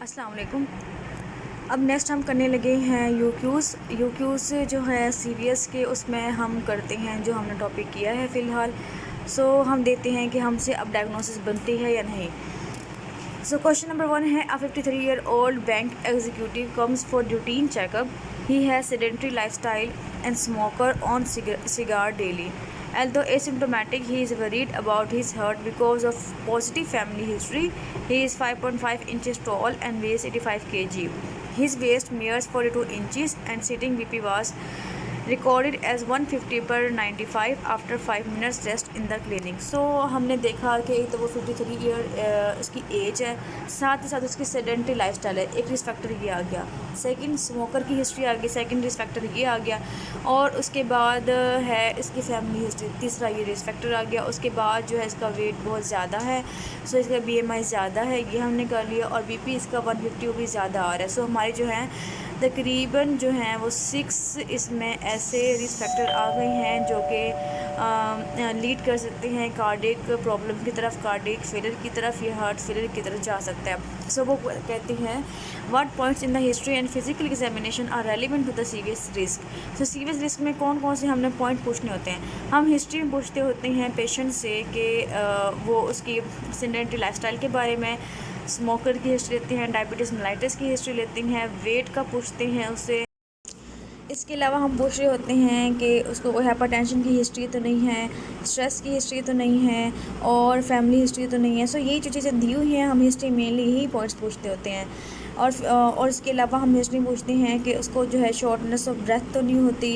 अस्सलाम वालेकुम। अब नेक्स्ट हम करने लगे हैं यूक्यूज़ जो है सीवीएस के, उसमें हम करते हैं जो हमने टॉपिक किया है फ़िलहाल। हम देखते हैं कि हमसे अब डायग्नोसिस बनती है या नहीं। क्वेश्चन नंबर 1 है, अ 53-year-old bank executive comes for routine checkup. He has sedentary lifestyle and smoker on cigar daily. Although asymptomatic, he is worried about his heart because of positive family history. He is 5.5 inches tall and weighs 85 kg. His waist measures 42 inches and sitting BP was recorded as 150/95 after 5 minutes rest in the clinic. हमने देखा कि तो वो 53 year इसकी as है, साथ ही साथ उसकी सेडेंटरी लाइफस्टाइल है। एक रिस्क फैक्टर ये आ गया, सेकंड स्मोकर की हिस्ट्री आ गई, सेकंड रिस्क फैक्टर ये आ गया, और उसके बाद है इसकी फैमिली हिस्ट्री, तीसरा ये रिस्क फैक्टर आ गया। उसके बाद जो है इसका वेट बहुत ज़्यादा है, इसका BMI ज़्यादा है, ये हमने कर लिया, और BP इसका 150 भी ज़्यादा आ रहा है। हमारी जो है तकरीबन जो हैं वो 6 इसमें ऐसे रिस्क फैक्टर आ गए हैं जो कि लीड कर सकते हैं कार्डियक प्रॉब्लम की तरफ, कार्डियक फेलियर की तरफ या हार्ट फेलियर की तरफ जा सकता है। वो कहते हैं what points in the history and physical examination are relevant to the सीवियस रिस्क। सीवियस रिस्क में कौन कौन से हमने पॉइंट पूछने होते हैं? हम हिस्ट्री में पूछते होते हैं पेशेंट से कि वो उसकी सेडेंटरी लाइफस्टाइल के बारे में, स्मोकर की हिस्ट्री लेते हैं, डायबिटीज़ मेलाइटिस की हिस्ट्री लेते हैं, वेट का पूछते हैं उससे। इसके अलावा हम पूछ रहे होते हैं कि उसको कोई हाइपरटेंशन की हिस्ट्री तो नहीं है, स्ट्रेस की हिस्ट्री तो नहीं है, और फैमिली हिस्ट्री तो नहीं है। यही जो चीज़ें दी हुई हैं हम हिस्ट्री मेनली यही पॉइंट्स पूछते होते हैं। और इसके अलावा हम हिस्ट्री पूछते हैं कि उसको जो है शॉर्टनेस ऑफ ब्रेथ तो नहीं होती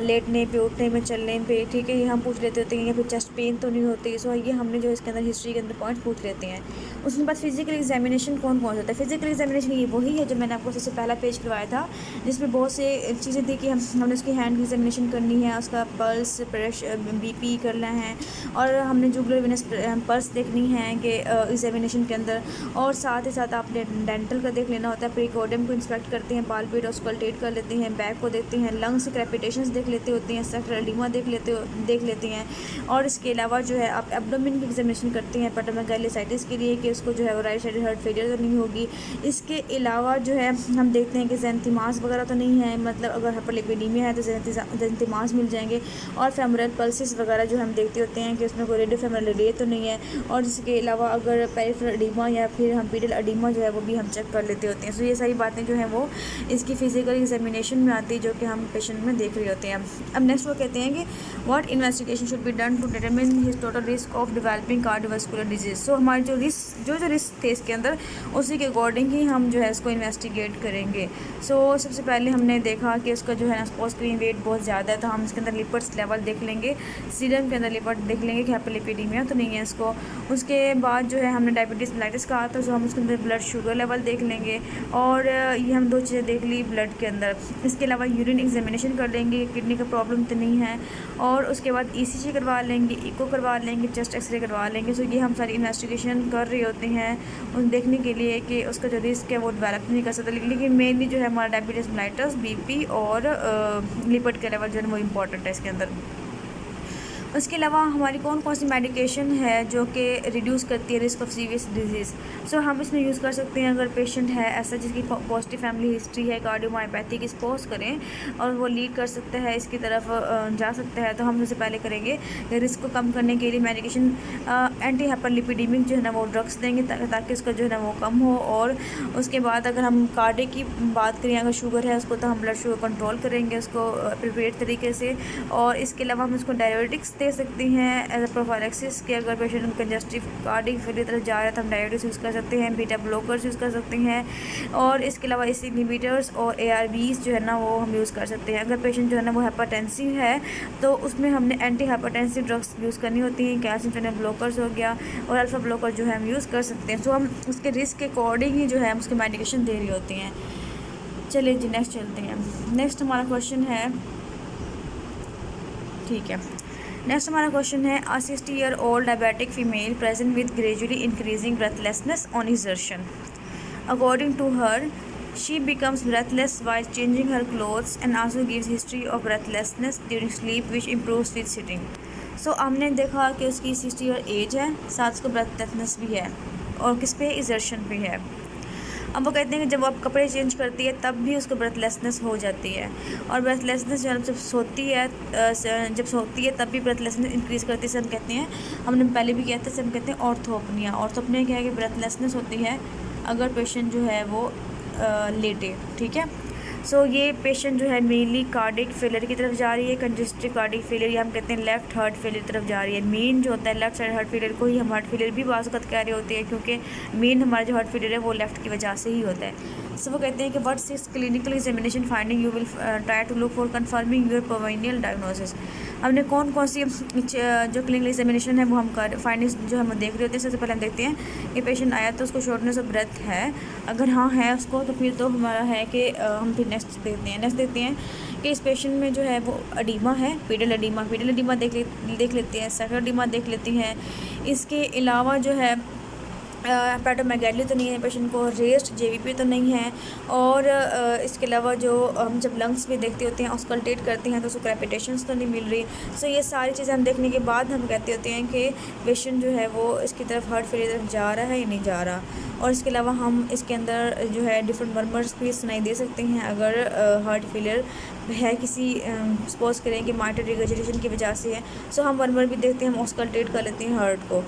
लेटने पे, उठने में, चलने पे, ठीक है, ये हम पूछ लेते होते हैं, या फिर चेस्ट पेन तो नहीं होती। ये हमने जो इसके अंदर हिस्ट्री के अंदर पॉइंट पूछ लेते हैं। उसके बाद फिजिकल एग्जामिनेशन कौन कौन होता है? फिजिकल एग्जामिनेशन ये वही है जो मैंने आपको सबसे पहला पेज करवाया था, जिसमें बहुत से चीज़ें थी कि हमने उसकी हैंड की एग्जामिनेशन करनी है, उसका पल्स, प्रेशर, BP करना है, और हमने जुगुलर वेनस पल्स देखनी है कि एग्जामिनेशन के अंदर, और साथ ही साथ आपने डेंटल का देख लेना होता है, प्रीकोडियम को इंस्पेक्ट करते हैं, पालपेट और स्कल्टेट कर लेते हैं, बैक को देखते हैं, लंग्स क्रेपिटेशंस देख लेते होते हैं, सेक्टर एडिमा देख लेते हैं, और इसके अलावा जो है आप एब्डोमेन की एग्जामिनेशन करते हैं पेटोमेगालिसाइटिस के लिए कि उसको जो है वो राइट साइड हार्ट फेलियर तो नहीं होगी। इसके अलावा जो है हम देखते हैं कि ज़ेंथिमास वगैरह तो नहीं है, मतलब अगर हाइपरलिपिडीमिया है तो ज़ेंथिमास मिल जाएंगे, और फेमरल पल्सेस वगैरह जो हम देखते होते हैं कि उसमें कोई रेडियो फेमरल डिले तो नहीं है, और इसके अलावा अगर पेरिफेरल एडिमा या फिर हम पीडल एडिमा जो है वो भी हम चेक कर लेते होते हैं। ये सारी बातें जो हैं वो इसकी फिजिकल एग्जामिनेशन में आती है, जो कि हम पेशेंट में देख रहे होते हैं। अब नेक्स्ट वो कहते हैं कि what investigation should be done to determine his total risk of developing cardiovascular disease. हमारे जो रिस्क थे इसके अंदर, उसी के अकॉर्डिंग ही हम जो है इसको इन्वेस्टिगेट करेंगे। सबसे पहले हमने देखा कि उसका जो है ना सपोज स्क्रीन वेट बहुत ज़्यादा है, तो हम इसके अंदर लिपिड्स लेवल देख लेंगे, सीरम के अंदर लिपिड देख लेंगे कि हाइपरलिपिडीमिया तो नहीं है इसको। उसके बाद जो है हमने डायबिटीज़ मेलाइटिस कहा था, हम उसके अंदर ब्लड शुगर लेवल देख लेंगे, और ये हम 2 चीज़ें देख ली ब्लड के अंदर। इसके अलावा यूरिन एग्जामिनेशन कर लेंगे, किडनी का प्रॉब्लम तो नहीं है, और उसके बाद ECG करवा लेंगे, इको करवा लेंगे, चेस्ट एक्सरे करवा लेंगे। ये हम सारी इन्वेस्टिगेशन कर रहे होते हैं उस देखने के लिए कि उसका जो रिस्क है वो डेवलप नहीं कर सकता। लेकिन मेनली जो है हमारा डायबिटीज़ मेलाइटस, BP और लिपिड के लेवल जो है वो इम्पॉर्टेंट है इसके अंदर। उसके अलावा हमारी कौन कौन सी मेडिकेशन है जो कि रिड्यूस करती है रिस्क ऑफ सीवियस डिजीज़। हम इसमें यूज़ कर सकते हैं अगर पेशेंट है ऐसा जिसकी पॉजिटिव फैमिली हिस्ट्री है, कार्डियोमायोपैथी की स्पोज करें और वो लीड कर सकता है इसकी तरफ जा सकता है, तो हम सबसे पहले करेंगे रिस्क को कम करने के लिए मेडिकेशन एंटी हाइपरलिपिडीमिक जो है ना वो ड्रग्स देंगे ताकि उसका जो है ना वो कम हो। और उसके बाद अगर हम कार्डियक की बात करें, अगर शुगर है उसको, तो हम ब्लड शुगर कंट्रोल करेंगे उसको प्रिपेयर तरीके से। और इसके अलावा हम उसको डायबिटिक्स दे सकते हैं एज अ प्रोफाइलेक्सिस के, अगर पेशेंट कंजस्टिव कार्डियक फेलियर तरफ जा रहा है तो हम डायबिटिक्स यूज़ कर सकते हैं, बीटा ब्लॉकर्स यूज़ कर सकते हैं, और इसके अलावा ACE इनहिबिटर्स और ARBs जो है ना वो हम यूज़ कर सकते हैं। अगर पेशेंट जो है ना वो हाइपरटेंसिव है तो उसमें हमने एंटी हाइपरटेंसिव ड्रग्स यूज़ करनी होती हैं, कैल्शियम चैनल ब्लॉकर्स हो गया और अल्फा ब्लॉकर जो है हम यूज़ कर सकते हैं। हम उसके रिस्क के अकॉर्डिंग ही जो है हम उसकी मेडिकेशन दे रही होती हैं। चलिए जी नेक्स्ट चलते हैं। नेक्स्ट हमारा क्वेश्चन है, ठीक है, नेक्स्ट हमारा क्वेश्चन है, a 60-year-old diabetic female present with gradually increasing breathlessness on exertion. According to her she becomes breathless while changing her clothes and also gives history of breathlessness during sleep which improves with sitting. हमने देखा कि उसकी 60 year as है, साथ उसको breathlessness भी है और किस पे, एक्सर्शन पे है। अब वो कहते हैं कि जब आप कपड़े चेंज करती है तब भी उसको ब्रेथलेसनेस हो जाती है, और ब्रेथलेसनेस जो है जब सोती है तब भी ब्रेथलेसनेस इंक्रीज़ करती है। हम कहते हैं, हमने पहले भी किया था, हम कहते हैं ऑर्थोपनिया। ऑर्थोपनिया क्या है कि ब्रेथलेसनेस होती है अगर पेशेंट जो है वो लेटे, ठीक है। सो ये पेशेंट जो है मेनली कार्डिक फेलियर की तरफ जा रही है, कंजेस्टिव कार्डिक फेलियर, या हम कहते हैं लेफ्ट हार्ट फेलियर की तरफ जा रही है। मेन जो होता है लेफ्ट साइड हार्ट फेलियर को ही हम हार्ट फेलियर भी बाज़ कह रहे होते हैं, क्योंकि मेन हमारा जो हार्ट फेलियर है वो लेफ्ट की वजह से ही होता है। सो वो कहते हैं कि what's is clinical examination finding, you will try to look for confirming your provisional diagnosis. हमने कौन कौन सी जो क्लिनिकल एग्जामिनेशन है वो हम फाइंडिंग्स जो हम देख रहे होते हैं। सबसे पहले हम देखते हैं कि पेशेंट आया तो उसको शॉर्टनेस ऑफ ब्रेथ है, अगर हाँ है उसको तो फिर तो हमारा है कि हम फिर नेक्स्ट देखते हैं कि इस पेशेंट में जो है वो एडीमा है, पीडल एडीमा देख लेते हैं, सेक्टर एडीमा देख लेते हैं। इसके अलावा जो है हेपेटोमेगाली तो नहीं है पेशेंट को, रेस्ट जेवीपी तो नहीं है, और इसके अलावा जो हम जब लंग्स में देखते होते हैं ऑस्कल्टेट करते हैं तो उसको क्रेपिटेशंस तो नहीं मिल रही। सो ये सारी चीज़ें हम देखने के बाद हम कहते होते हैं कि पेशेंट जो है वो इसकी तरफ हार्ट फेलियर तरफ जा रहा है या नहीं जा रहा। और इसके अलावा हम इसके अंदर जो है डिफरेंट मर्मर्स भी सुनाई दे सकते हैं अगर हार्ट फेलियर है किसी सपोज करें कि माइटर रिगर्जिटेशन की वजह से है। सो हम मर्मर भी देखते हैं, हम ऑस्कल्टेट कर लेते हैं हार्ट को।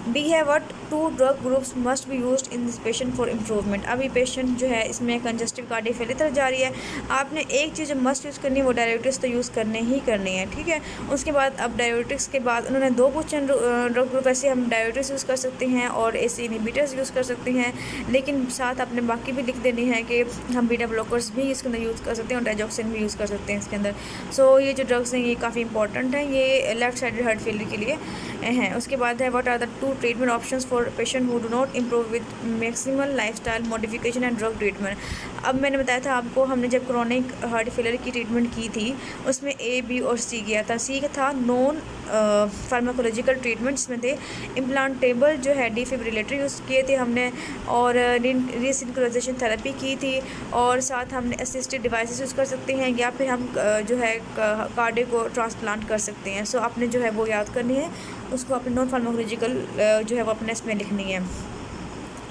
डी है what 2 drug groups must be used in this patient for improvement. अभी पेशेंट जो है इसमें कंजस्टिव कार्डिक फेलियर तरफ जा रही है, आपने एक चीज़ मस्ट यूज़ करनी है वो डायरेटिक्स तो यूज़ करने ही करनी है, ठीक है। उसके बाद अब डायरेटिक्स के बाद उन्होंने 2 क्वेश्चन ड्रग ग्रुप, ऐसे हम डायरेटिक्स यूज़ कर सकते हैं और एसी इनहिबिटर्स यूज़ कर सकते हैं, लेकिन साथ आपने बाकी भी लिख देनी है कि हम बीटा ब्लॉकर्स भी इसके अंदर यूज़ कर सकते हैं और डाइजॉक्सिन भी यूज़ कर सकते हैं इसके अंदर। सो ये जो ड्रग्स हैं ये काफ़ी इंपॉर्टेंट हैं, ये लेफ्ट साइड हार्ट फेलियर के लिए हैं। उसके बाद है what are the 2 treatment options for patient who do not improve with maximal lifestyle modification and drug treatment. अब मैंने बताया था आपको, हमने जब क्रोनिक हार्ट फेलियर की ट्रीटमेंट की थी उसमें A, B और C किया था। C था नॉन फार्माकोलॉजिकल ट्रीटमेंट, जिसमें थे इम्प्लांटेबल जो है डिफिब्रिलेटर यूज़ किए थे हमने, और रीसिंक्रोनाइजेशन थेरेपी की थी, और साथ हमने असिस्टेड डिवाइसेस यूज़ कर सकते हैं, या फिर हम जो है कार्डियो को ट्रांसप्लांट कर सकते हैं। सो आपने जो है वो याद करनी है, उसको अपने नॉन फार्माकोलॉजिकल जो है वो अपने इसमें लिखनी है।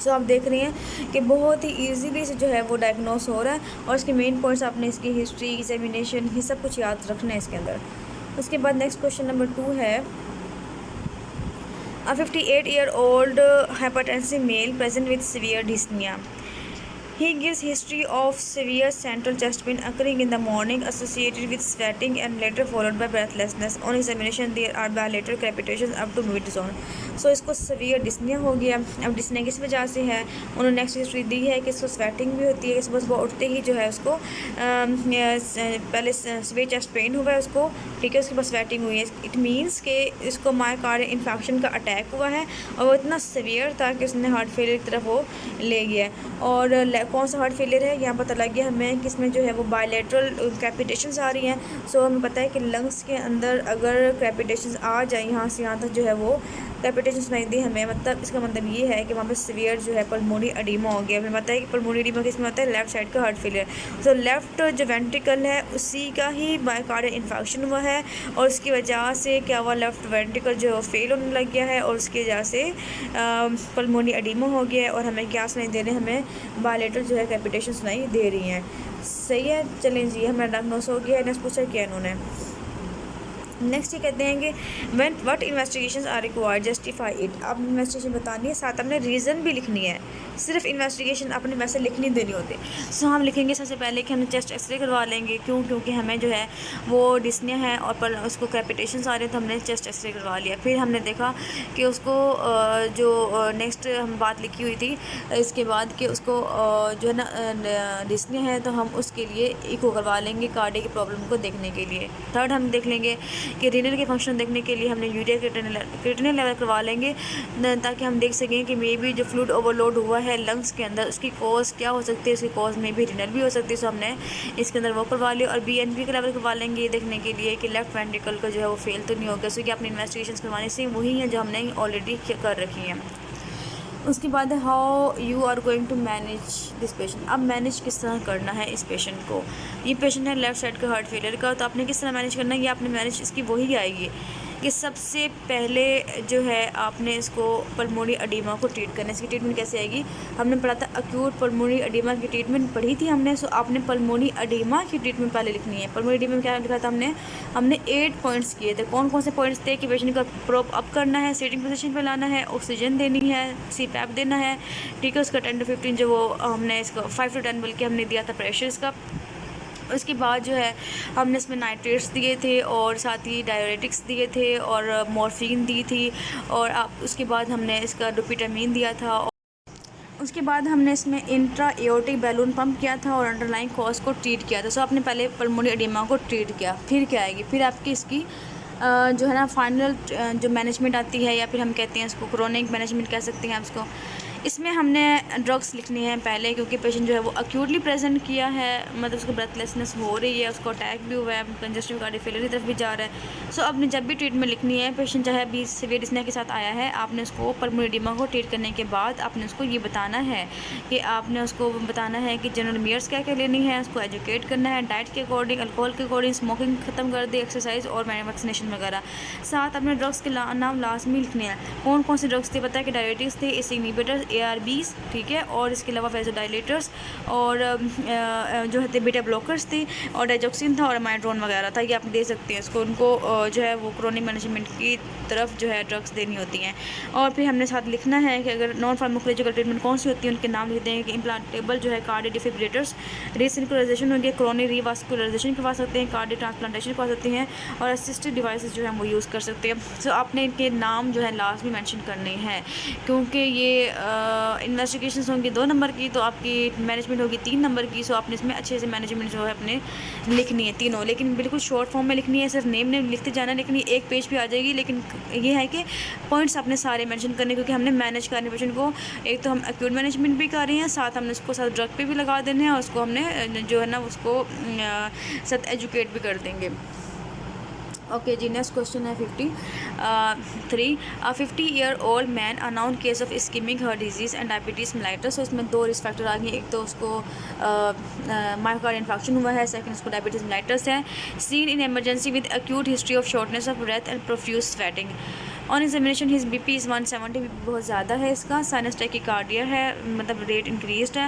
सो आप देख रहे हैं कि बहुत ही ईजीली से जो है वो डायग्नोस हो रहा है, और इसके मेन पॉइंट्स आपने इसकी हिस्ट्री, एग्जामिनेशन, ये सब कुछ याद रखना है इसके अंदर। उसके बाद नेक्स्ट क्वेश्चन नंबर 2 है, अ 58-year-old hypertensive male present with severe dyspnea. He gives history of severe central chest pain occurring in the morning associated with sweating and later followed by breathlessness. On examination there are bilateral crepitations up to mid-zone. सो इसको severe dyspnea हो गया। अब dyspnea किस वजह से है, उन्होंने next history दी है कि इसको स्वेटिंग भी होती है, सुबह सुबह उठते ही जो है उसको पहले severe chest पेन हुआ है उसको, ठीक है, उसके बाद स्वेटिंग हुई है। इट मीन्स कि इसको मायोकार्डियल इन्फेक्शन का अटैक हुआ है और वो इतना सीवियर था कि उसने हार्ट फेलियर की तरफ वो ले गया। और कौन सा हार्ट फेलियर है यहाँ पता लग गया हमें, किसमें जो है वो बायलैटरल कैपिटेशंस आ रही हैं। सो हमें पता है कि लंग्स के अंदर अगर कैपिटेशंस आ जाए यहाँ से यहाँ तक जो है वो कैपिटेशन सुनाई दी हमें, मतलब इसका मतलब ये है कि वहाँ पे सीवियर जो है पल्मोनरी एडिमा हो गया। हमें पता है कि पल्मोनरी एडिमा किसमें होता है, लेफ्ट साइड का हार्ट फेलियर। तो लेफ्ट जो वेंट्रिकल है उसी का ही मायोकार्डियल इन्फेक्शन हुआ है और उसकी वजह से क्या हुआ, लेफ्ट वेंट्रिकल जो फेल होने लग गया है और उसकी वजह से पल्मोनरी एडिमा हो गया है। और हमें क्या सुनाई दे रहे हैं, हमें बायलैटरल जो है कैपिटेशन सुनाई दे रही हैं। सही है, चलें जी, हमारा डायग्नोस हो गया है। नेक्स्ट पूछा क्या इन्होंने, नेक्स्ट ये कहते हैं कि when what investigations are required justify it. अब इन्वेस्टिगेशन बतानी है, साथ हमने रीज़न भी लिखनी है, सिर्फ इन्वेस्टिगेशन अपने वैसे लिखनी देनी होती। सो हम लिखेंगे सबसे पहले कि हमने चेस्ट एक्सरे करवा लेंगे, क्योंकि हमें जो है वो डिस्निया है और पर उसको कैपिटेशंस आ रहे हैं तो हमने चेस्ट एक्सरे करवा लिया। फिर हमने देखा कि उसको जो नेक्स्ट हम बात लिखी हुई थी इसके बाद कि उसको जो है ना डिस्निया है तो हम उसके लिए इको करवा लेंगे कार्डियक की प्रॉब्लम को देखने के लिए। थर्ड हम देख लेंगे कि रीनल के फंक्शन देखने के लिए हमने यूरिया क्रिएटिनिन लेवल करवा लेंगे ताकि हम देख सकें कि मे बी जो फ्लूइड ओवरलोड हुआ है लंग्स के अंदर उसकी कॉज क्या हो सकती है, उसकी कॉज में भी रीनल भी हो सकती है। सो हमने इसके अंदर वो करवा लिया और BNP का लेवल करवा लेंगे ये देखने के लिए कि लेफ्ट वेंट्रिकल का जो है वो फेल तो नहीं होगा। सो कि अपनी इन्वेस्टिगेशन करवाने से वही हैं जो हमने ऑलरेडी कर रखी हैं। उसके बाद है how you are going to manage this patient. अब मैनेज किस तरह करना है इस पेशेंट को, ये पेशेंट है लेफ्ट साइड का हार्ट फेलियर का, तो आपने किस तरह मैनेज करना है, ये आपने मैनेज इसकी वही आएगी कि सबसे पहले जो है आपने इसको पल्मोनरी एडिमा को ट्रीट करना है। इसकी ट्रीटमेंट कैसे आएगी? हमने पढ़ा था अक्यूट पल्मोनरी एडिमा की ट्रीटमेंट पढ़ी थी हमने। सो आपने पल्मोनरी एडिमा की ट्रीटमेंट पहले लिखनी है। पल्मोनरी एडिमा में क्या लिखा था हमने 8 पॉइंट्स किए थे। कौन कौन से पॉइंट्स थे? कि पेशेंट का प्रोप अप करना है, सीटिंग पोजीशन पे लाना है, ऑक्सीजन देनी है, CPAP देना है, ठीक है। उसका 10 to 15 जो वो हमने इसको 5 to 10 बल्कि हमने दिया था प्रेशर इसका। उसके बाद जो है हमने इसमें नाइट्रेट्स दिए थे और साथ ही डायरेटिक्स दिए थे और मॉर्फिन दी थी, और उसके बाद हमने इसका डोपिटामिन दिया था। उसके बाद हमने इसमें इंट्रा एओर्टिक बैलून पंप किया था और अंडरलाइन कॉज को ट्रीट किया था। सो आपने पहले पल्मोनरी एडिमा को ट्रीट किया, फिर क्या आएगी? फिर आपकी इसकी जो है ना फाइनल जो मैनेजमेंट आती है, या फिर हम कहते हैं इसको क्रोनिक मैनेजमेंट कह सकते हैं आप इसको। इसमें हमने ड्रग्स लिखनी है पहले, क्योंकि पेशेंट जो है वो अक्यूटली प्रेजेंट किया है, मतलब उसको ब्रेथलेसनेस हो रही है, उसको अटैक भी हुआ है, कंजस्टिव कार्डियक फेलियर की तरफ भी जा रहा है। सो आपने जब भी ट्रीटमेंट लिखनी है, पेशेंट चाहे अभी सीवियर डिस्निया के साथ आया है, आपने उसको पल्मोनरी एडिमा को ट्रीट करने के बाद आपने उसको ये बताना है कि आपने उसको बताना है कि जनरल मेयर्स क्या क्या लेनी है, उसको एजुकेट करना है डाइट के अकॉर्डिंग, अल्कोहल के अकॉर्डिंग, स्मोकिंग ख़त्म कर दे, एक्सरसाइज और वैक्सीनेशन वगैरह। साथ अपने ड्रग्स के नाम लाजमी लिखने हैं। कौन कौन से ड्रग्स थे? पता है कि डायरेटिक्स थे, एसी इनहिबिटर्स, ARBs, ठीक है, और इसके अलावा वेज़ोडाइलेटर्स और जो है बीटा ब्लॉकर्स थी, और डाइजॉक्सिन था और अमाइड्रोन वगैरह था। ये आप दे सकते हैं इसको। उनको जो है वो क्रोनिक मैनेजमेंट की तरफ जो है ड्रग्स देनी होती हैं। और फिर हमने साथ लिखना है कि अगर नॉन फार्माकोलॉजिकल ट्रीटमेंट कौन सी होती है, उनके नाम लिख देंगे कि इम्प्लांटेबल जो है कार्डियक डिफिब्रिलेटर्स, रीसिंक्रोनाइजेशन होंगे, क्रोनिक रीवास्कुलराइजेशन करवा सकते हैं, कार्डियक ट्रांसप्लांटेशन करवा सकते हैं, और असिस्टेड डिवाइसेस जो है वो यूज़ कर सकते हैं। सो आपने इनके नाम जो है लाजमी मेंशन करने हैं, क्योंकि ये इन्वेस्टिगेशंस होंगी 2 नंबर की, तो आपकी मैनेजमेंट होगी 3 नंबर की। सो आपने इसमें अच्छे से मैनेजमेंट जो है अपने लिखनी है तीनों, लेकिन बिल्कुल शॉर्ट फॉर्म में लिखनी है, सिर्फ नेम लिखते जाना, लेकिन ये एक पेज पे आ जाएगी। लेकिन ये है कि पॉइंट्स आपने सारे मेंशन करने, क्योंकि हमने मैनेज करने पेशेंट को। एक तो हम एक्यूट मैनेजमेंट भी कर रहे हैं, साथ हमने उसको साथ ड्रग पे भी लगा देने हैं, और उसको हमने जो है ना उसको साथ एजुकेट भी कर देंगे। ओके जी, नेक्स्ट क्वेश्चन है 53। 50-year-old man अनाउन case of ischaemic heart disease and diabetes mellitus. तो इसमें 2 रिस्क फैक्टर आ गए। एक तो उसको मायोकार्डियल इन्फेक्शन हुआ है, सेकंड उसको डायबिटीज़ मेलाइटस है। Seen in emergency with acute history of shortness of breath and profuse sweating. On examination his BP is 170, BP बहुत ज़्यादा है इसका। साइनस टैकीकार्डिया है, मतलब रेट इंक्रीज्ड है।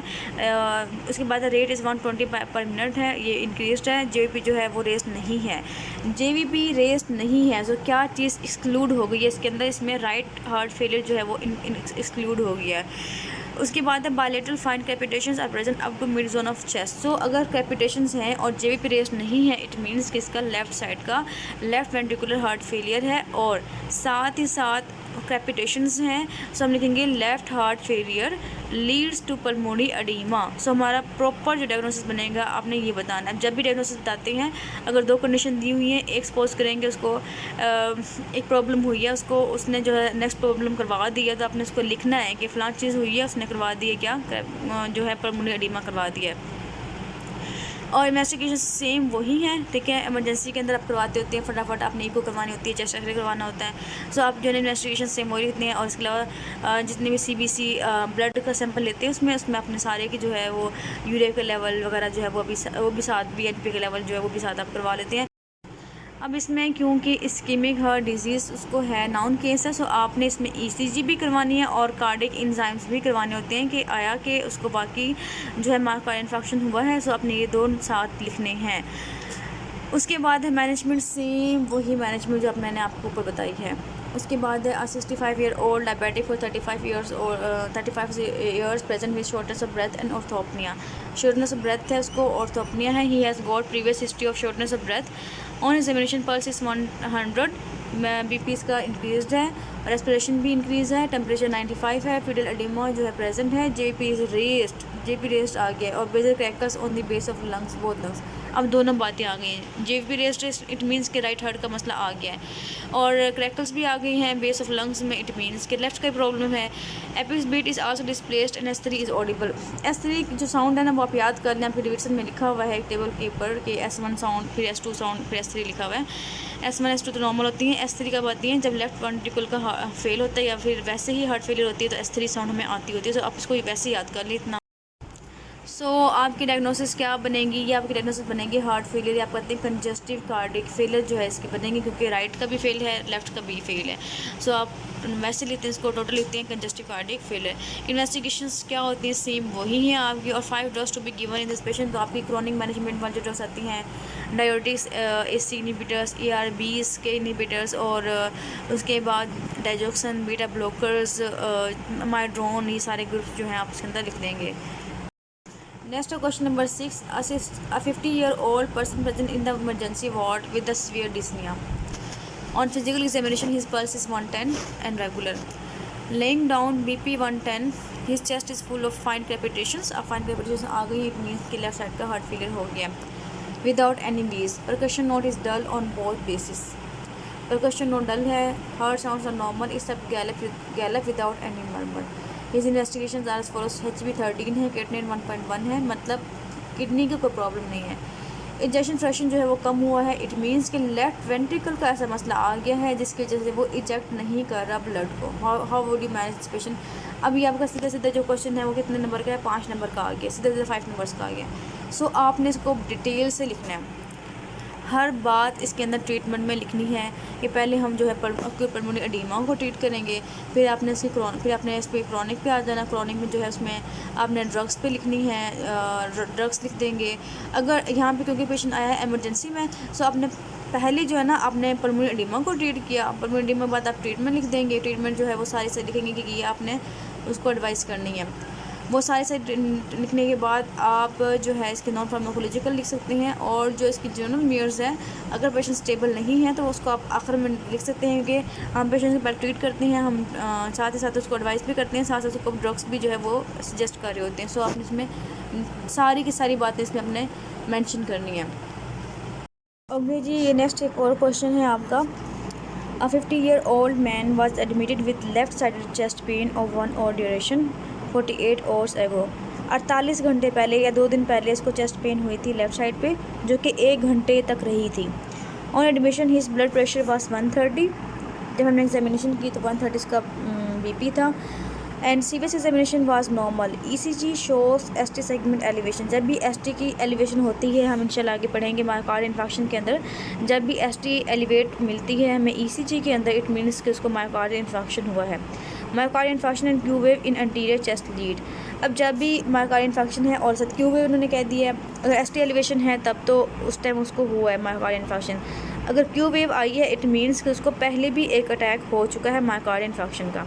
उसके बाद रेट इज़ 120 पर मिनट है, ये इंक्रीज्ड है। JVP जो है वो रेस्ट नहीं है। JVP रेस्ट नहीं है, तो क्या चीज़ एक्सक्लूड हो गई है इसके अंदर? इसमें राइट हार्ट फेलियर जो है वो एक्सक्लूड हो गया है। उसके बाद है bilateral fine crepitations are present up to mid zone of chest. So अगर कैपिटेशंस हैं और JVP रेस्ट नहीं है, इट मीन्स कि इसका लेफ़्ट साइड का लेफ़्ट वेंट्रिकुलर हार्ट फेलियर है, और साथ ही साथ कैपिटेशंस हैं। सो हम लिखेंगे left heart failure leads to pulmonary oedema. So हमारा प्रॉपर जो डायग्नोसिस बनेगा आपने ये बताना है। जब भी डायग्नोसिस बताते हैं, अगर 2 कंडीशन दी हुई हैं, एक सपोज करेंगे उसको एक प्रॉब्लम हुई है, उसको उसने जो है नेक्स्ट प्रॉब्लम करवा दी है, तो आपने उसको लिखना है कि फ़लाँ चीज़ हुई है, उसने करवा दी है, क्या जो है पल्मोनरी एडिमा करवा दिया है। और इन्वेस्टिगेशन सेम वही है, ठीक है। इमरजेंसी के अंदर आप करवाते होते हैं, फटाफट आपने ईको करवानी होती है, चेस्ट एक्सरे करवाना होता है। सो आप जो है इन्वेस्टिगेशन सेम वही होती हैं। और इसके अलावा जितने भी CBC ब्लड का सैंपल लेते हैं, उसमें अपने सारे की जो है वो यूरिया के लेवल वगैरह जो है वो भी साथ, BNP के लेवल जो है वो भी साथ आप करवा लेते हैं। अब इसमें क्योंकि इस्कीमिक हार्ट डिजीज़ उसको है नाउन केस है, सो आपने इसमें ECG भी करवानी है और कार्डिक इंजाइम्स भी करवाने होते हैं कि आया कि उसको बाकी जो है मायोकार्डियल इन्फेक्शन हुआ है। सो आपने ये 2 साथ लिखने हैं। उसके बाद है मैनेजमेंट, सेम वही मैनेजमेंट जो मैंने आपको ऊपर बताई है। उसके बाद है 65-year-old diabetic for 35 years present with shortness of breath and orthopnoea. Shortness of breath है, उसको ऑर्थोपनिया है। He has got previous history of shortness of breath. On examination pulse is 100, BP इसका इंक्रीज्ड है, रेस्पिरेशन भी increase है, temperature 95 है, pedal oedema जो है प्रेजेंट है, JVP is raised, JVP raised आ गया है, और basal crackles on the base of lungs, both lungs. अब दोनों बातें आ गई हैं। JVP रेस्ट इट मीन्स के राइट हार्ट का मसला आ गया है, और क्रैकल्स भी आ गई हैं बेस ऑफ लंग्स में, इट मीन्स के लेफ्ट का प्रॉब्लम है। Apex beat is also displaced and S3 is audible. S3 जो साउंड है ना वो आप याद कर लें, आपके डिविजन में लिखा हुआ है टेबल के ऊपर कि S1 साउंड, फिर S2 साउंड, फिर S3 लिखा हुआ है। S1 S2 तो नॉर्मल होती हैं, S3 कब आती हैं? जब लेफ्ट वेंट्रिकल का फेल होता है या फिर वैसे ही हार्ट फेलियर होती है, तो S3 साउंड हमें आती होती है। तो आप इसको वैसे याद कर लें इतना। आपकी डायग्नोसिस क्या बनेगी? ये आपकी डायग्नोसिस बनेगी हार्ट फेलियर, या आप कहते हैं कंजस्टिव कार्डिक फेलियर जो है इसकी बनेगी, क्योंकि राइट का भी फेल है, लेफ्ट का भी फेल है। आप वैसे लेते हैं इसको, टोटल लेते हैं कंजस्टिव कार्डिक फेलियर। इन्वेस्टिगेशंस क्या होती हैं? सेम वही हैं आपकी। और 5 drugs to be given in this patient. तो आपकी क्रॉनिक मैनेजमेंट वाली जो ड्रग्स आती हैं, डायोटिक्स, एसी इनहिबिटर्स, ARBs के इनहिबिटर्स, और उसके बाद डाइजोक्सन, बीटा ब्लॉकर्स, माइड्रोन, ये सारे ग्रुप्स जो हैं आप इसके अंदर लिख देंगे। Next question number 6. Assist a 50-year-old person present in the emergency ward with a severe dyspnea. On physical examination, his pulse is 110 and regular. Laying down BP 110, his chest is full of fine crepitations. अब fine crepitations आ गई, it means कि left side का heart failure हो गया. Without any wheeze. Percussion note is dull on both bases. Percussion note dull है. Heart sounds are normal except gallop without any murmur. His investigations are as follows. HB 13 है, creatinine 1.1 है, मतलब kidney की कोई problem नहीं है। Ejection fraction जो है वो कम हुआ है, इट मीन्स कि लेफ्ट वेंट्रिकल का ऐसा मसला आ गया है जिसकी वजह से वो इजेक्ट नहीं कर रहा ब्लड को। How would you manage this patient? अभी आपका सीधा सीधा जो क्वेश्चन है वो कितने नंबर का है? 5 नंबर का आ गया, सीधा सीधा 5 नंबर्स का आ गया। आपने इसको डिटेल से लिखना है, हर बात इसके अंदर ट्रीटमेंट में लिखनी है कि पहले हम जो है एक्यूट पल्मोनरी एडीमा को ट्रीट करेंगे, फिर आपने इस पर क्रॉनिक पे आ जाना। क्रॉनिक में जो है उसमें आपने ड्रग्स पे लिखनी है, ड्रग्स लिख देंगे। अगर यहाँ पे क्योंकि पेशेंट आया है एमरजेंसी में, आपने पहले जो है ना आपने पल्मोनरी एडीमा को ट्रीट किया, पल्मोनरी एडीमा के बाद आप ट्रीटमेंट लिख देंगे। ट्रीटमेंट जो है वो सारी से लिखेंगे कि ये आपने उसको एडवाइस करनी है। वो सारे साइड लिखने के बाद आप जो है इसके नॉन फार्माकोलॉजिकल लिख सकते हैं, और जो इसकी जनरल मेयर्स है, अगर पेशेंट स्टेबल नहीं है तो उसको आप आखिर में लिख सकते हैं कि हम पेशेंट को पहले ट्रीट करते हैं, हम साथ ही साथ उसको एडवाइस भी करते हैं, साथ साथ उसको ड्रग्स भी जो है वो सजेस्ट कर रहे होते हैं। आपने इसमें सारी की सारी बातें इसमें अपने मैंशन करनी है। ओके जी, ये नेक्स्ट एक और क्वेश्चन है आपका। A 50-year-old man was admitted with left-sided chest pain of 1 hour duration 48 hours ago. 48 घंटे पहले या 2 दिन पहले इसको चेस्ट पेन हुई थी लेफ़्ट साइड पे, जो कि 1 घंटे तक रही थी। On admission his blood pressure was 130। जब हमने एग्जामिनेशन की तो 130 इसका BP था। And CVS examination was normal. ECG shows ST segment elevation. जब भी ST की एलिवेशन होती है, हम इंशाल्लाह आगे पढ़ेंगे मायोकार्ड इन्फेक्शन के अंदर, जब भी ST एलिवेट मिलती है हमें ECG के अंदर, इट मीन्स कि उसको मायोकार्ड इन्फेक्शन हुआ है। मायोकार्ड infection and Q wave in anterior chest lead. अब जब भी मायोकार्ड इन्फेक्शन है और साथ क्यू वेव उन्होंने कह दिया है, अगर ST एलिवेशन है तब तो उस टाइम उसको हुआ है मायोकार्ड इन्फेक्शन। अगर क्यू वेव आई है, इट मीन्स कि उसको पहले भी एक अटैक हो चुका है मायोकार्ड इन्फेक्शन का।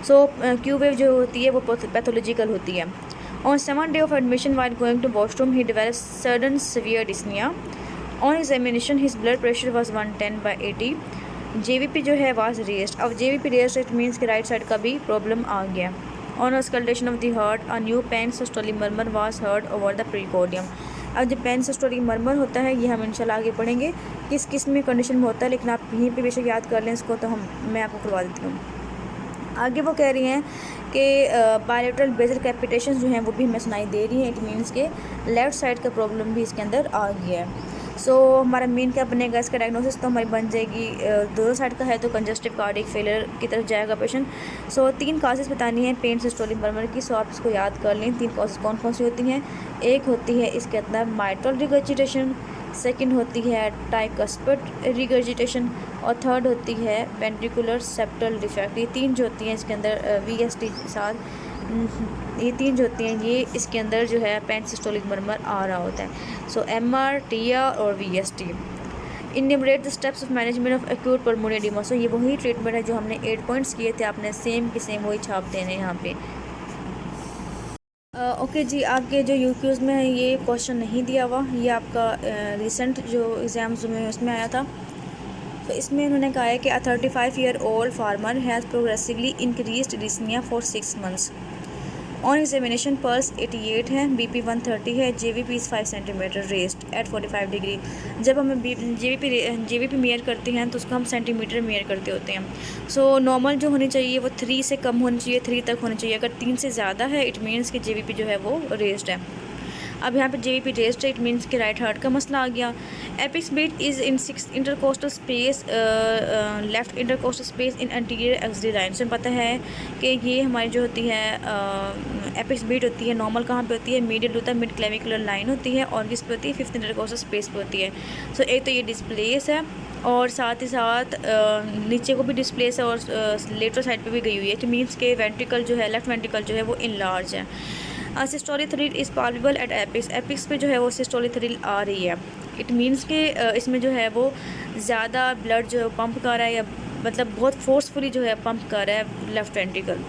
क्यू वेव जो होती है वो पैथोलॉजिकल होती है। On 7 day of admission while going to washroom he developed sudden severe dyspnea. On examination his blood pressure was 110/80. JVP जो है was raised. अब JVP raised it means कि राइट साइड का भी प्रॉब्लम आ गया। On auscultation of the heart a new pan-systolic murmur was heard over the precordium. अब जब pan-systolic murmur होता है, ये हम इंशाल्लाह आगे पढ़ेंगे किस किस में कंडीशन में होता है, लेकिन आप यहीं पे बेशक याद कर लें इसको, तो मैं आपको करवा देती हूँ। आगे वो कह रही हैं कि बायलेटरल बेजल कैपिटेशन जो हैं वो भी हमें सुनाई दे रही हैं, इट मीन्स के लेफ़्ट साइड का प्रॉब्लम भी इसके अंदर आ गया है। हमारा मेन क्या बनेगा इसका डायग्नोसिस, तो हमारी बन जाएगी दोनों साइड का है तो कंजस्टिव कार्डिक फेलियर की तरफ जाएगा पेशेंट। 3 काजेस बतानी है पेन सिस्टोलिक मर्मर की। आप इसको याद कर लें। 3 काजेस कौन कौन सी होती हैं? एक होती है इसके अंदर माइट्रल रिगर्जिटेशन, सेकंड होती है ट्राइकस्पिड रिगर्जिटेशन, और थर्ड होती है वेंट्रिकुलर सेप्टल डिफेक्ट। ये 3 जो होती हैं इसके अंदर VST के साथ, ये 3 जो होती हैं ये इसके अंदर जो है पेन सिस्टोलिक मर्मर आ रहा होता है। MR, TR और VST। Enumerate the steps of management of acute pulmonary oedema. ये वही ट्रीटमेंट है जो हमने 8 पॉइंट्स किए थे, आपने सेम की सेम वही छाप देने यहाँ पे। ओके जी, आपके जो UQs में है ये क्वेश्चन नहीं दिया हुआ, ये आपका रिसेंट जो एग्ज़ाम्स में उसमें आया था। तो इसमें उन्होंने कहा है कि a 35-year-old farmer has progressively increased dyspnea for 6 months. On examination pulse 88 है, BP 130 है, JVP is 5 centimetre raised at 45 degree. जब हम JVP मेयर करते हैं तो उसको हम सेंटीमीटर मेयर करते होते हैं। नॉर्मल जो होनी चाहिए वो 3 से कम होनी चाहिए, 3 तक होनी चाहिए। अगर 3 से ज़्यादा है इट मीन्स कि JVP जो है वो रेस्ड है। अब यहाँ पे JVP रेस्ट है, इट मीन्स कि राइट हार्ट का मसला आ गया। Apex beat is in 6 intercostal space, left intercostal space in anterior axial line. से पता है कि ये हमारी जो होती है एपिक्स बीट होती है नॉर्मल कहाँ पे होती है, मीडियल होता है, मिड क्लेविकुलर लाइन होती है, और किस पे होती है, 5th इंटरकोस्टल स्पेस पे होती है। सो एक तो ये डिस्प्लेस है और साथ ही साथ नीचे को भी डिस्प्लेस है और लेटरल साइड पे भी गई हुई है। तो मीन्स के वेंट्रिकल जो है, लेफ्ट वेंट्रिकल जो है वो इनलार्ज है। Systolic thrill is palpable at apex, apex पे जो है वो सिस्टोलिक थ्रिल आ रही है। इट मीन्स के इसमें जो है वो ज़्यादा ब्लड जो पंप कर रहा है, या मतलब बहुत फोर्सफुली जो है पंप कर रहा है left ventricle.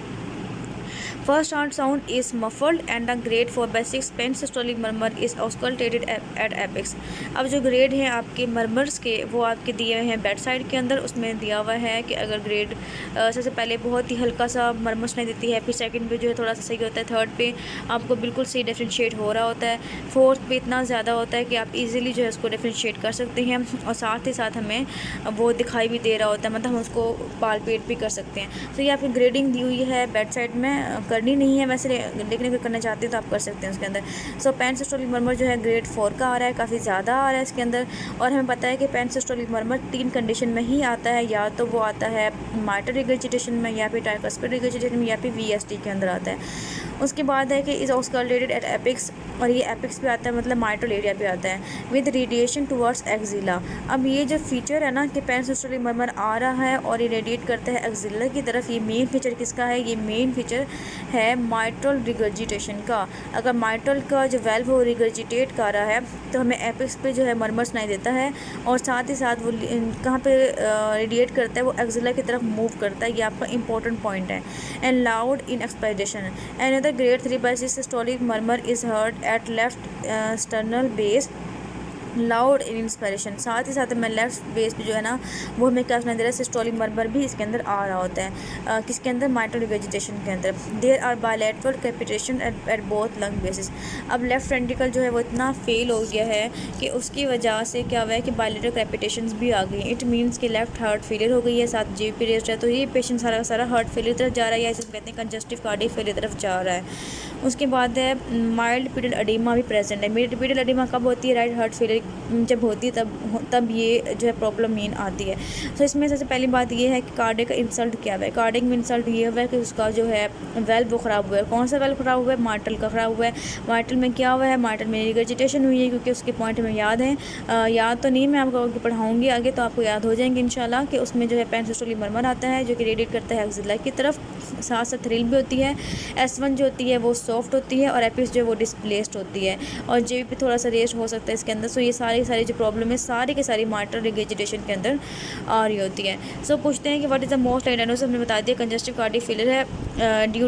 First heart sound is muffled and the grade for basic systolic murmur is auscultated at apex। अब जो ग्रेड हैं आपके मर्मर्स के वो आपके दिए हुए हैं बेड साइड के अंदर, उसमें दिया हुआ है कि अगर ग्रेड सबसे पहले बहुत ही हल्का सा मर्मर सुनाई देती है, फिर सेकंड पे जो है थोड़ा सा सही होता है, थर्ड पे आपको बिल्कुल सही डिफ्रेंशिएट हो रहा होता है, फोर्थ पे इतना ज़्यादा होता है कि आप इजीली जो है उसको डिफ्रेंशिएट कर सकते हैं, और साथ ही साथ हमें वो दिखाई भी दे रहा होता है, मतलब हम उसको पालपेट भी कर सकते हैं। तो ये आपकी ग्रेडिंग दी हुई है बेड साइड में, करनी नहीं है वैसे, लेकिन अगर करना चाहते हैं तो आप कर सकते हैं उसके अंदर। सो पेनसिस्टोलिक मर्मर जो है ग्रेड 4 का आ रहा है, काफ़ी ज़्यादा आ रहा है इसके अंदर। और हमें पता है कि पेनसिस्टोलिक मर्मर 3 कंडीशन में ही आता है, या तो वो आता है माइटल रिगर्जिटेशन में, या फिर ट्राइकस्पिड रिगर्जिटेशन में, या फिर VST के अंदर आता है। उसके बाद है कि इज ऑस्कल्टेटेड एट एपिक्स, और ये एपिक्स पे आता है, मतलब माइटल एरिया पे आता है, विद रेडिएशन टुवर्ड्स एक्सिला। अब ये जो फीचर है ना कि पेनसिस्टोलिक मर्मर आ रहा है और ये रेडिएट करता है एक्सिला की तरफ, ये मेन फीचर किसका है, ये मेन फीचर है माइट्रल रिगर्जिटेशन का। अगर माइट्रल का जो वेल्व वो रिगर्जिटेट कर रहा है तो हमें एपिक्स पे जो है मर्मर सुनाई देता है, और साथ ही साथ वो कहाँ पे रेडिएट करता है, वो एक्सिला की तरफ मूव करता है। ये आपका इंपॉर्टेंट पॉइंट है। And loud in expiration, and grade 3 basis systolic murmur is heard at left sternal base, loud in inspiration. साथ ही साथ में लेफ्ट बेस पे जो है ना वो हमें क्या सुनाई दे रहा है, सिस्टोलिक मर्मर भी इसके अंदर आ रहा होता है। किसके अंदर, माइट्रल रिगर्जिटेशन के अंदर। There are bilateral crepitation at both lung bases. अब लेफ्ट वेंट्रिकल जो है वो इतना फेल हो गया है कि उसकी वजह से क्या हुआ है कि बायलैटरल कैपिटेशन भी आ गई। इट मीन्स कि लेफ्ट हार्ट फेलियर हो गई है, साथ JVP रेस्ट है, तो ये पेशेंट सारा का सारा हार्ट फेलियर तरफ जा रहा है, या इसे कहते हैं कंजस्टिव कार्डियक फेलियर तरफ जा रहा है। उसके बाद है माइल्ड पीडल एडिमा भी प्रेजेंट है। माइल्ड पीडल एडिमा कब होती है, राइट हार्ट फेलियर जब होती है तब ये जो है प्रॉब्लम मेन आती है। तो इसमें सबसे पहली बात ये है कि कार्डियक का इंसल्ट क्या है। कार्डियक में इंसल्ट ये हुआ है कि उसका जो है वेल्व वो ख़राब हुआ है। कौन सा वेल्व ख़राब हुआ है, मार्टल का ख़राब हुआ है। मार्टल में क्या हुआ है, मार्टल में रिगर्जिटेशन हुई है, क्योंकि उसके पॉइंट में याद है, याद तो नहीं, मैं आपको पढ़ाऊँगी आगे तो आपको याद हो जाएंगे इंशाल्लाह, कि उसमें जो है पेनसिस्टोलिक मर्मर आता है जो कि रेडिएट करता है एक्सिला की तरफ, साथ साथ थ्रिल भी होती है। S1 जो होती है वो सॉफ्ट होती है, और एपिक्स जो है वो डिस्प्लेस्ड होती है, और JVP थोड़ा सा रेस्ट हो सकता है इसके अंदर। सो ये सारी जो प्रॉब्लम है सारी के सारी मार्टल रिगर्जिटेशन के अंदर आ रही होती है। सो पूछते हैं कि what is the most diagnosis, हमने बता दिया कंजस्टिव कार्डियक फेलियर है ड्यू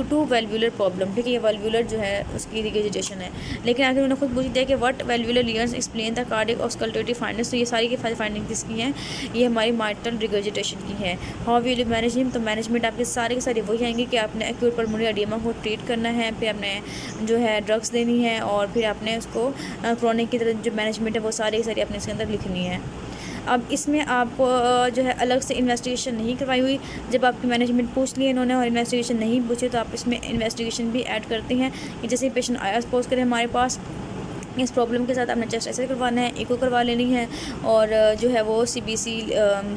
टू वेल्वुलर प्रॉब्लम, ठीक है, ये वेल्वुलर जो है उसकी रिगर्जिटेशन है। लेकिन आगे उन्होंने खुद पूछ दिया कि what valvular lesions explain the cardiac auscultative findings. तो ये सारी की फाइंडिंग किसकी हैं, ये हमारी मार्टल रिगर्जिटेशन की है। How will you manage him, तो मैनेजमेंट आपके सारे के सारे वही आएंगे कि आपने एक्यूट पल्मोनरी एडिमा को ट्रीट करना है, फिर आपने जो है ड्रग्स देनी है, और फिर आपने उसको क्रोनिक की तरह जो मैनेजमेंट है वो सारी की सारी आपने इसके अंदर लिखनी है। अब इसमें आपको जो है अलग से इन्वेस्टिगेशन नहीं करवाई हुई, जब आपकी मैनेजमेंट पूछ ली इन्होंने और इन्वेस्टिगेशन नहीं पूछे तो आप इसमें इन्वेस्टिगेशन भी ऐड करते हैं कि जैसे पेशेंट आया सपोज करें हमारे पास, इस प्रॉब्लम के साथ आपने चेस्ट ऐसे करवाना है, इको करवा लेनी है, और जो है वो CBC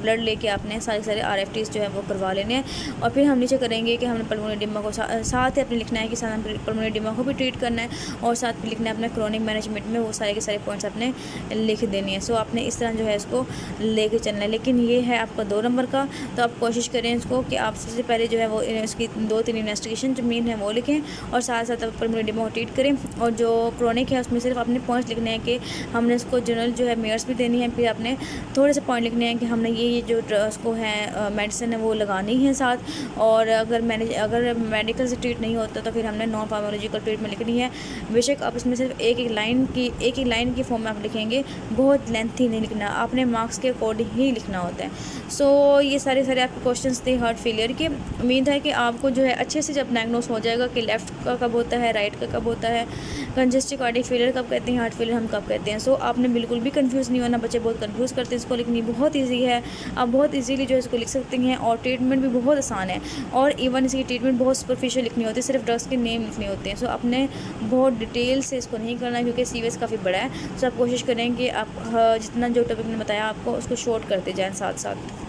ब्लड लेके आपने सारे RFTs जो है वो करवा लेने हैं। और फिर हम नीचे करेंगे कि हमने पल्मोनरी एडिमा को साथ ही अपने लिखना है कि साथ में पल्मोनरी एडिमा को भी ट्रीट करना है, और साथ में लिखना है अपने क्रोनिक मैनेजमेंट में वो सारे के सारे पॉइंट्स आपने लिख देनी है। सो आपने इस तरह जो है इसको लेके चलना है। लेकिन ये है आपका 2 नंबर का, तो आप कोशिश करें इसको कि आप सबसे पहले जो है वो इसकी 2-3 इन्वेस्टिगेशन जो मेन है वो लिखें, और साथ साथ आप पल्मोनरी एडिमा को ट्रीट करें। और जो क्रोनिक है उसमें सिर्फ अपने पॉइंट्स लिखने हैं कि हमने इसको जनरल जो है मेयर्स भी देनी है, फिर आपने थोड़े से पॉइंट लिखने हैं कि हमने ये जो उसको है मेडिसिन है वो लगानी है साथ। और अगर मेडिकल से ट्रीट नहीं होता तो फिर हमने नॉन फार्माकोलॉजिकल ट्रीटमेंट लिखनी है। बेशक आप इसमें सिर्फ एक एक लाइन की फॉर्म में आप लिखेंगे, बहुत लेंथी नहीं लिखना, आपने मार्क्स के अकॉर्डिंग ही लिखना होता है। सो ये सारे आपके क्वेश्चंस थे हार्ट फेलियर के। उम्मीद है कि आपको जो है अच्छे से जब डायग्नोस हो जाएगा कि लेफ़्ट का कब होता है, राइट का कब होता है, कंजस्टिव कार्डियक फेलियर कब कहते हैं, हार्ट फेलियर हम कब कहते हैं। सो आपने बिल्कुल भी कंफ्यूज नहीं होना, बच्चे बहुत कंफ्यूज करते हैं इसको लिखनी, बहुत ईजी है, आप बहुत ईजीली जो है इसको लिख सकते हैं और ट्रीटमेंट भी बहुत आसान है। और इवन इसकी ट्रीटमेंट बहुत सुपरफिशियल लिखनी होती है, सिर्फ ड्रग्स के नेम लिखने होते हैं। सो आपने बहुत डिटेल से इसको नहीं करना क्योंकि सीवीएस काफ़ी बड़ा है। सो आप कोशिश करें कि आप जितना जो टॉपिक मैंने बताया आपको उसको शॉर्ट करते जाएँ साथ साथ।